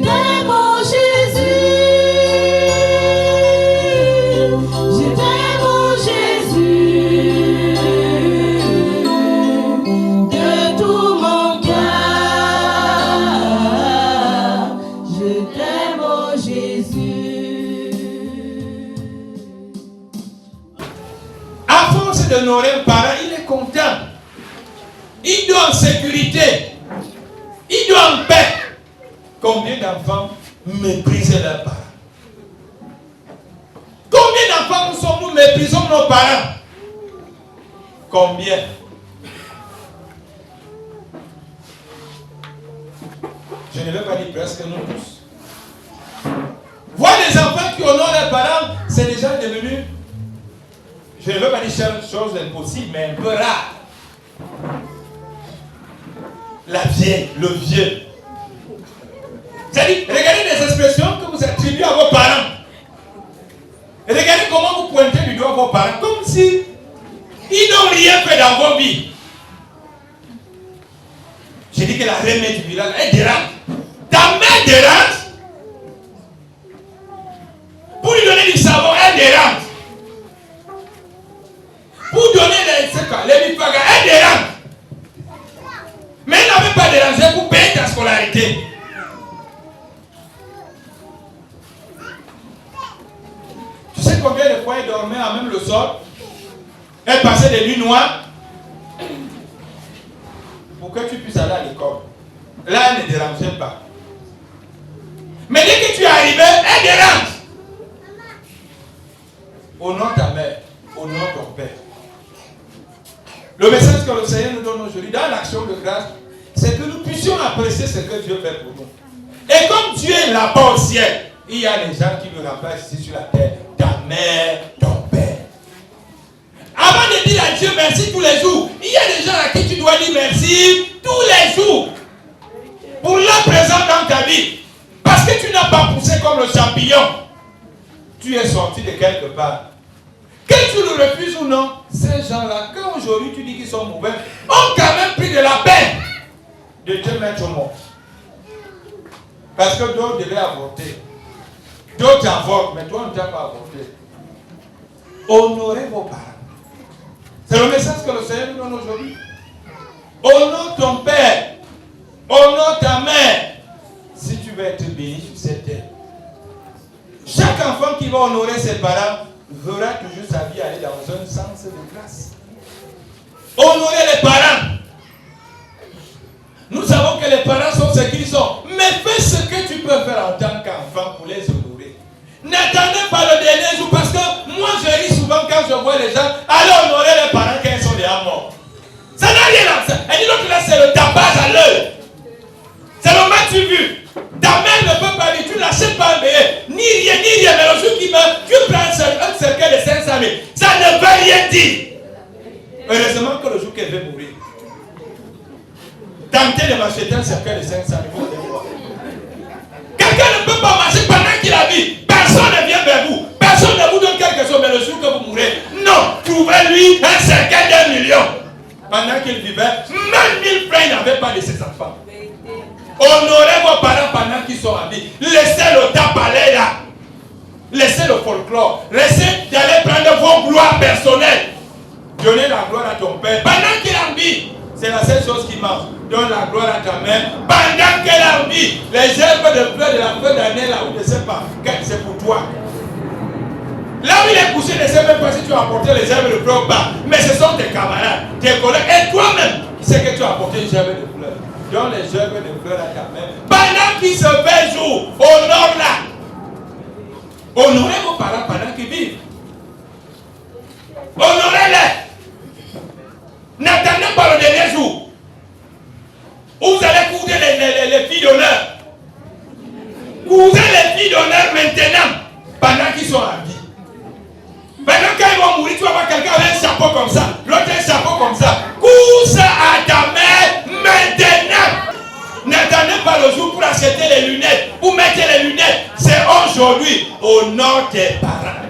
t'aime, oh Jésus. Je t'aime, oh Jésus. De tout mon cœur. Je t'aime, oh Jésus. À force d'honorer le parent, il est content. Il doit en sécurité. Il doit en paix. Combien d'enfants méprisent leurs parents? Combien d'enfants nous méprisons nos parents? Combien? Je ne vais pas dire presque nous tous. Voir des enfants qui honorent leurs parents, c'est déjà devenu, je ne veux pas dire chose impossible, mais un peu rare. La vieille, le vieux. C'est-à-dire, regardez les expressions que vous attribuez à vos parents. Regardez comment vous pointez du doigt vos parents, comme si ils n'ont rien fait dans vos vies. J'ai dit que la reine du village est dérante. Ta mère dérante. Pour lui donner du savon, elle dérante. Pour donner les bifagas, elle dérante. Mais elle n'avait pas dérangé pour payer ta scolarité. Tu sais combien de fois elle dormait à même le sol? Elle passait des nuits noires pour que tu puisses aller à l'école. Là, elle ne dérangeait pas. Mais dès que tu es arrivé, elle dérange. Honore ta mère, honore ton père. Le message que le Seigneur nous donne aujourd'hui dans l'action de grâce, c'est que nous puissions apprécier ce que Dieu fait pour nous. Et comme Dieu est là-bas au ciel, il y a des gens qui le remplacent ici sur la terre. Ta mère, ton père. Avant de dire à Dieu merci tous les jours, il y a des gens à qui tu dois dire merci tous les jours. Pour leur présence dans ta vie. Parce que tu n'as pas poussé comme le champignon. Tu es sorti de quelque part. Que tu le refuses ou non, ces gens-là, quand aujourd'hui tu dis qu'ils sont mauvais, ont quand même pris de la peine de te mettre au monde. Parce que d'autres devaient avorter. D'autres avortent, mais toi on ne t'a pas avorté. Honorez vos parents. C'est le message que le Seigneur nous donne aujourd'hui. Honore ton père. Honore ta mère. Si tu veux être béni sur cette terre. Chaque enfant qui va honorer ses parents verra toujours sa vie aller dans un sens de grâce. Honorer les parents. Nous savons que les parents sont ce qu'ils sont. Mais fais ce que tu peux faire en tant qu'enfant pour les honorer. N'attendez pas le dernier jour parce que moi je ris souvent quand je vois les gens aller honorer les parents quand ils sont déjà morts. Ça n'a rien à faire. Et dis donc là c'est le tapage à l'œil. C'est le match vu. Ta mère ne peut pas dire, tu n'achètes pas un billet, ni rien, mais le jour qui meurt, tu prends un cercueil de 500 000. Ça ne veut rien dire. Heureusement que le jour qu'elle veut mourir, tentez de m'acheter un cercueil de 500 000. Quelqu'un ne peut pas marcher pendant qu'il a vie. Personne ne vient vers vous. Personne ne vous donne quelque chose, mais le jour que vous mourrez, non, trouvez-lui un cercueil d'1 million. Pendant qu'il vivait, même 1000 francs, il n'avait pas de ses enfants. Honorez vos parents pendant qu'ils sont en vie. Laissez le tape aller là. Laissez le folklore. Laissez d'aller prendre vos gloires personnelles. Donnez la gloire à ton père pendant qu'il est en vie. C'est la seule chose qui marche. Donne la gloire à ta mère pendant qu'elle est en vie. Les herbes de fleurs de la fin d'année là, où je ne sais pas, c'est pour toi. Là où il est couché, ne sais même pas si tu as apporté les herbes de fleurs bas. Mais ce sont tes camarades, tes collègues et toi-même qui sais que tu as apporté les herbes de fleurs. Donne les herbes de fleurs à ta mère. Pendant qu'il se fait jour, honore-la. Honorez vos parents pendant qu'ils vivent. Honorez-les. N'attendez pas le dernier jour. Où vous allez coudre les filles d'honneur. Coudez les filles d'honneur maintenant. Pendant qu'ils sont en vie. Maintenant quand ils vont mourir, tu vas voir quelqu'un avec un chapeau comme ça. L'autre un chapeau comme ça. Couds ça à ta mère maintenant. N'attendez pas le jour pour acheter les lunettes. Pour mettre les lunettes. C'est aujourd'hui. Honore tes parents.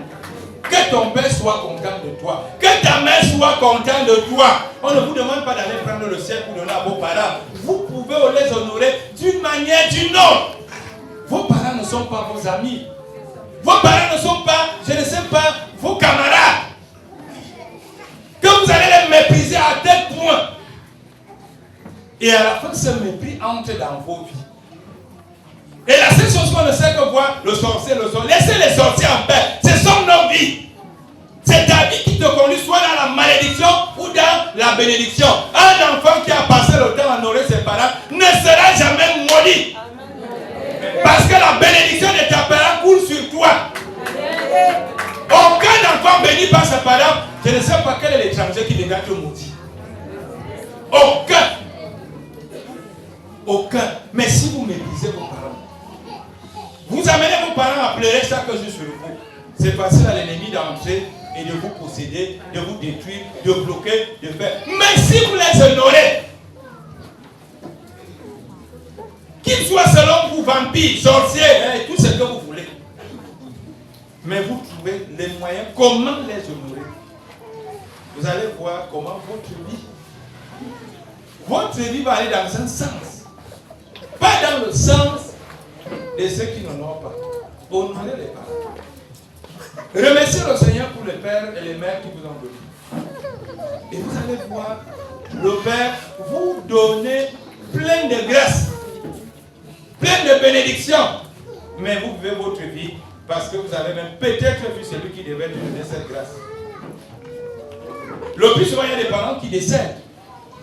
Que ton père soit content de toi. Que ta mère soit contente de toi. On ne vous demande pas d'aller prendre le ciel pour donner à vos parents. Vous pouvez les honorer d'une manière ou d'une autre. sont pas vos amis. Vos parents ne sont pas, je ne sais pas, vos camarades. Que vous allez les mépriser à tel point. Et à la fin, ce mépris entre dans vos vies. Et la seule chose qu'on ne sait que voir, le sorcier, laissez les sorciers en paix. Ce sont nos vies. C'est ta vie qui te conduit soit dans la malédiction ou dans la bénédiction. Un enfant qui a passé le temps à nourrir ses parents ne sera jamais maudit. Parce que la bénédiction de tes parents coule sur toi. Aucun enfant béni par ses parents, je ne sais pas quel est l'étranger qui devrait te maudit. Aucun. Mais si vous méprisez vos parents, vous amenez vos parents à pleurer chaque jour sur vous. C'est facile à l'ennemi d'entrer et de vous posséder, de vous détruire, de bloquer, de faire. Mais si vous les honorez, qu'ils soient selon vous vampires, sorciers, tout ce que vous voulez, mais vous trouvez les moyens, comment les honorer. Vous allez voir comment votre vie va aller dans un sens. Pas dans le sens de ceux qui n'honorent pas. Honorez les parents. Remerciez le Seigneur pour les pères et les mères qui vous ont donné. Et vous allez voir le Père vous donner plein de grâce, plein de bénédictions. Mais vous vivez votre vie parce que vous avez même peut-être vu celui qui devait te donner cette grâce. Le plus souvent, il y a des parents qui décèdent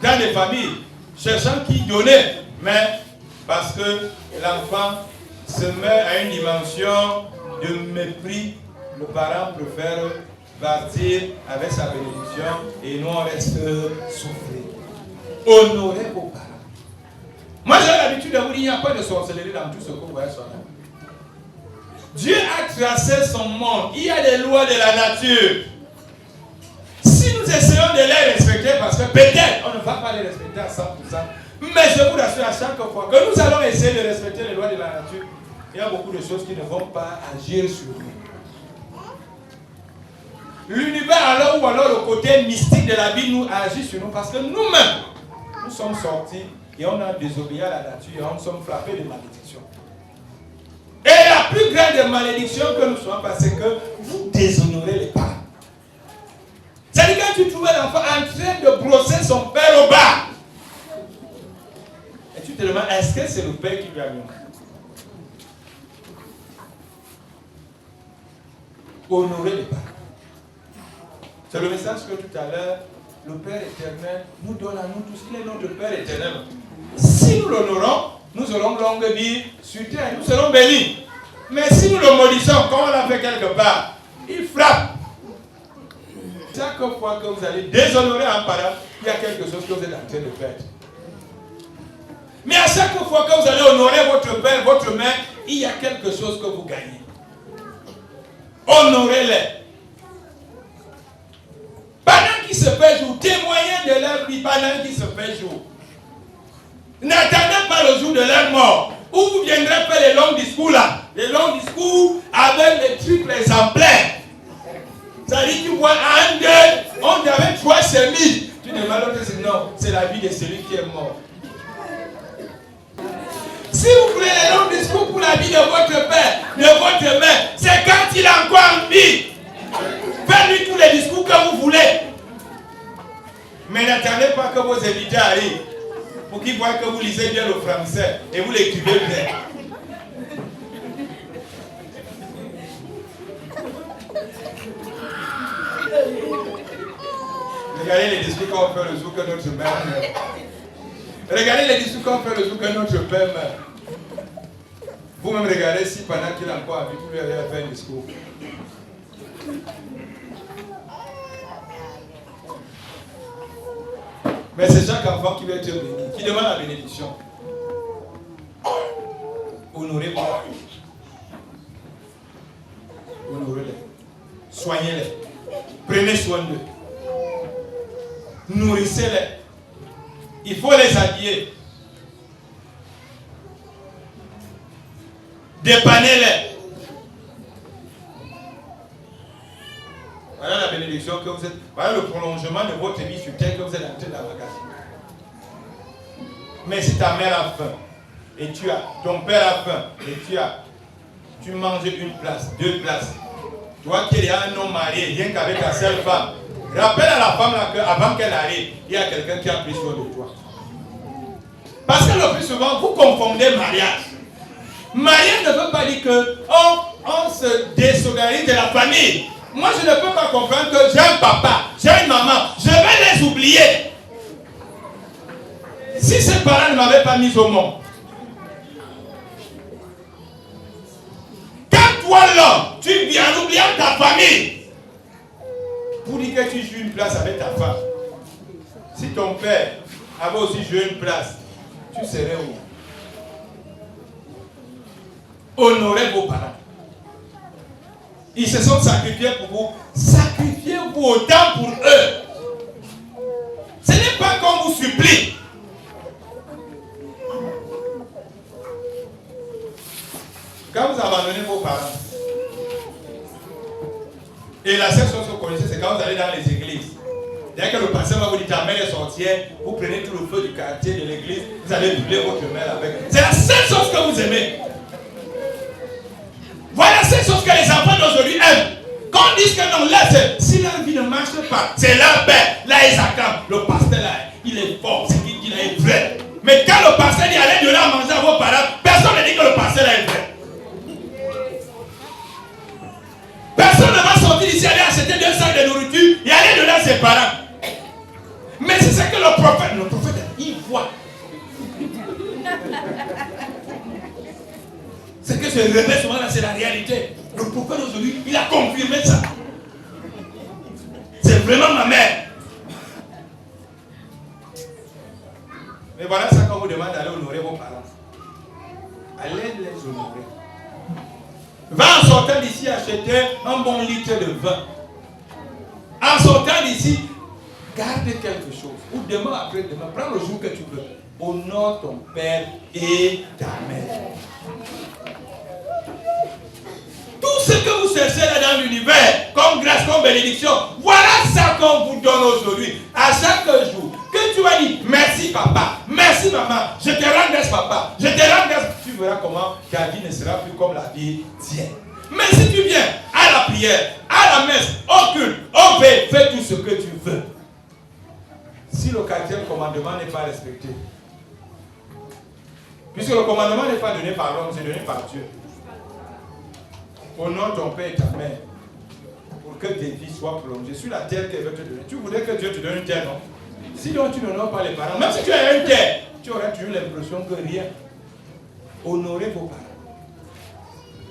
dans des familles, cherchant qui donner, mais parce que l'enfant se met à une dimension de mépris, le parent préfère partir avec sa bénédiction et nous on reste souffrir. Honorez vos parents. Moi j'ai l'habitude de vous dire, il n'y a pas de sorcellerie dans tout ce que vous voyez sur la vie. Dieu a tracé son monde, il y a des lois de la nature. Si nous essayons de les respecter, parce que peut-être on ne va pas les respecter à 100%, mais je vous rassure à chaque fois que nous allons essayer de respecter les lois de la nature, il y a beaucoup de choses qui ne vont pas agir sur nous. L'univers alors ou alors le côté mystique de la vie nous agit sur nous parce que nous-mêmes, nous sommes sortis et on a désobéi à la nature et on sommes frappés de malédiction. Et la plus grande malédiction que nous sommes, c'est que vous déshonorez les parents. C'est-à-dire quand tu trouves l'enfant en train de brosser son père au bas, et tu te demandes, est-ce que c'est le père qui lui a mis? Honorer les parents. C'est le message que tout à l'heure, le Père éternel nous donne à nous tous. Il est notre Père éternel. Si nous l'honorons, nous aurons longue vie sur terre, nous serons bénis. Mais si nous le maudissons, comme on l'a fait quelque part, il frappe. Chaque fois que vous allez déshonorer un parent, il y a quelque chose que vous êtes en train de perdre. Mais à chaque fois que vous allez honorer votre père, votre mère, il y a quelque chose que vous gagnez. Honorez-les. Pendant qu'ils se fait jour, témoignez de leur vie pendant qu'ils se fait jour. N'attendez pas le jour de leur mort, où vous viendrez faire les longs discours là. Les longs discours avec les triples exemplaires. Ça dit, tu vois, un, deux, on avait 3 chemises. Tu demandes l'autre, non, c'est la vie de celui qui est mort. Si vous voulez les longs discours pour la vie de votre père, de votre mère, c'est quand il est encore en vie. Faites-lui tous les discours que vous voulez. Mais n'attendez pas que vos invités arrivent pour qu'ils voient que vous lisez bien le français et vous l'écrivez bien. Regardez les discours qu'on fait le jour que notre mère meurt. Regardez les discours qu'on fait le jour que notre père meurt. Vous-même regardez si pendant qu'il a encore envie, vous lui avez fait un discours. Mais c'est chaque enfant qui va être béni, qui demande la bénédiction. Honorez-les. Honorez-les. Soignez-les. Prenez soin d'eux. Nourrissez-les. Il faut les habiller. Dépannez-les. Voilà la bénédiction que vous êtes. Voilà le prolongement de votre vie sur terre que vous êtes en train d'emmagasiner. Mais si ta mère a faim, et tu as, ton père a faim, et tu as, tu manges une place, 2 places. Toi qui es un homme marié, rien qu'avec ta seule femme, rappelle à la femme là qu'avant qu'elle arrive, il y a quelqu'un qui a pris soin de toi. Parce que le plus souvent, vous confondez mariage. Mariage ne veut pas dire que on se désolidarise de la famille. Moi, je ne peux pas comprendre que j'ai un papa, j'ai une maman, je vais les oublier. Si ces parents ne m'avaient pas mis au monde. Quand toi, l'homme, tu viens en oubliant ta famille, pour dire que tu joues une place avec ta femme. Si ton père avait aussi joué une place, tu serais où? Honorez vos parents. Ils se sont sacrifiés pour vous. Sacrifiez-vous autant pour eux. Ce n'est pas qu'on vous supplie. Quand vous abandonnez vos parents, et la seule chose que vous connaissez, c'est quand vous allez dans les églises. Dès que le pasteur va vous dire ta mère est sorcière, vous prenez tout le feu du quartier de l'église, vous allez doubler votre mère avec. C'est la seule chose que vous aimez. Voilà la seule chose que les enfants d'aujourd'hui aiment. Quand on dit que non, là, si leur vie ne marche pas, c'est leur père. Là, ils acclament. Le pasteur, là, il est fort. C'est qui là, est vrai. Mais quand le pasteur dit allez donner à manger à vos parents, personne ne dit que le pasteur là est vrai. Personne ne va sortir ici, aller acheter 2 sacs de nourriture et aller donner à ses parents. Mais c'est ce que le prophète, il voit. Ce que je répète souvent là, c'est la réalité. Le prophète aujourd'hui, il a confirmé ça. C'est vraiment ma mère. Mais voilà ça qu'on vous demande d'aller honorer vos parents. Allez les honorer. Va en sortant d'ici acheter un bon litre de vin. En sortant d'ici, garde quelque chose. Ou demain après demain, prends le jour que tu veux. Honore ton père et ta mère. Tout ce que vous cherchez là dans l'univers, comme grâce, comme bénédiction, voilà ça qu'on vous donne aujourd'hui. À chaque jour, que tu vas dire merci papa, merci maman, je te rends grâce papa, je te rends grâce. Tu verras comment ta vie ne sera plus comme la vie tienne. Mais si tu viens à la prière, à la messe, au culte, au paix, fais tout ce que tu veux. Si le 4e commandement n'est pas respecté, puisque le commandement n'est pas donné par l'homme, c'est donné par Dieu. Honore ton père et ta mère pour que tes vies soient prolongées sur la terre qu'elle veut te donner. Tu voudrais que Dieu te donne une terre, non? Sinon tu n'honores pas les parents. Même si tu as une terre, tu aurais toujours l'impression que rien. Honorez vos parents.